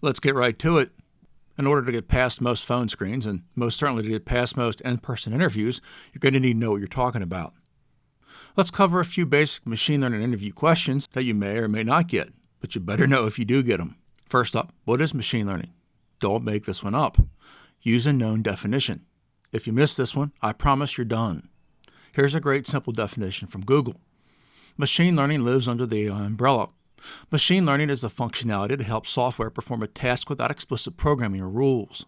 Let's get right to it. In order to get past most phone screens, and most certainly to get past most in-person interviews, you're going to need to know what you're talking about. Let's cover a few basic machine learning interview questions that you may or may not get, but you better know if you do get them. First up, what is machine learning? Don't make this one up. Use a known definition. If you miss this one, I promise you're done. Here's a great simple definition from Google. Machine learning lives under the AI umbrella. Machine learning is the functionality to help software perform a task without explicit programming or rules.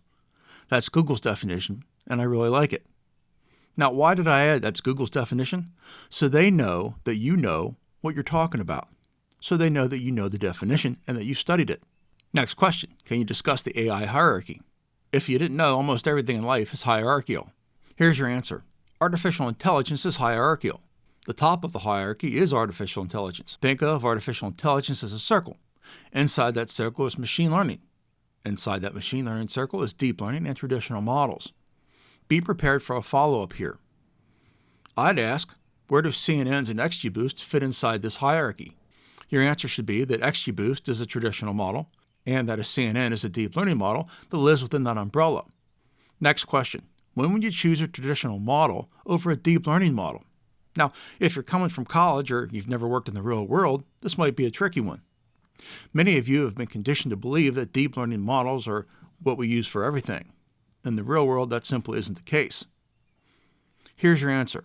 That's Google's definition, and I really like it. Now, why did I add that's Google's definition? So they know that you know what you're talking about. So they know that you know the definition and that you studied it. Next question, can you discuss the AI hierarchy? If you didn't know, almost everything in life is hierarchical. Here's your answer. Artificial intelligence is hierarchical. The top of the hierarchy is artificial intelligence. Think of artificial intelligence as a circle. Inside that circle is machine learning. Inside that machine learning circle is deep learning and traditional models. Be prepared for a follow-up here. I'd ask, where do CNNs and XGBoosts fit inside this hierarchy? Your answer should be that XGBoost is a traditional model and that a CNN is a deep learning model that lives within that umbrella. Next question, when would you choose a traditional model over a deep learning model? Now, if you're coming from college or you've never worked in the real world, this might be a tricky one. Many of you have been conditioned to believe that deep learning models are what we use for everything. In the real world, that simply isn't the case. Here's your answer.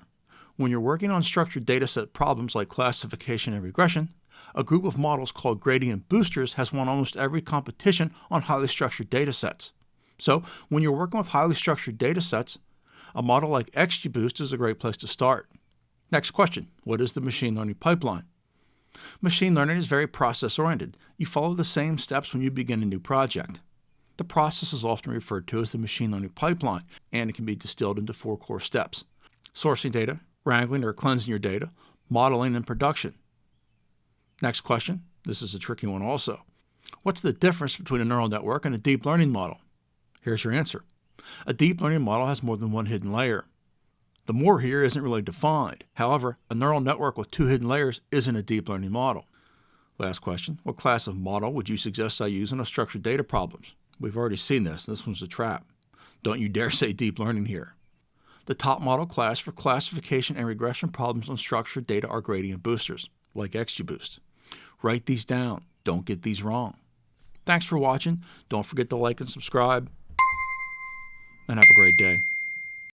When you're working on structured dataset problems like classification and regression, a group of models called gradient boosters has won almost every competition on highly structured datasets. So, when you're working with highly structured datasets, a model like XGBoost is a great place to start. Next question, what is the machine learning pipeline? Machine learning is very process-oriented. You follow the same steps when you begin a new project. The process is often referred to as the machine learning pipeline, and it can be distilled into 4 core steps: sourcing data, wrangling or cleansing your data, modeling, and production. Next question, this is a tricky one also. What's the difference between a neural network and a deep learning model? Here's your answer. A deep learning model has more than one hidden layer. The more here isn't really defined. However, a neural network with 2 hidden layers isn't a deep learning model. Last question, what class of model would you suggest I use in a structured data problems? We've already seen this. This one's a trap. Don't you dare say deep learning here. The top model class for classification and regression problems on structured data are gradient boosters, like XGBoost. Write these down. Don't get these wrong. Thanks for watching. Don't forget to like and subscribe, and have a great day.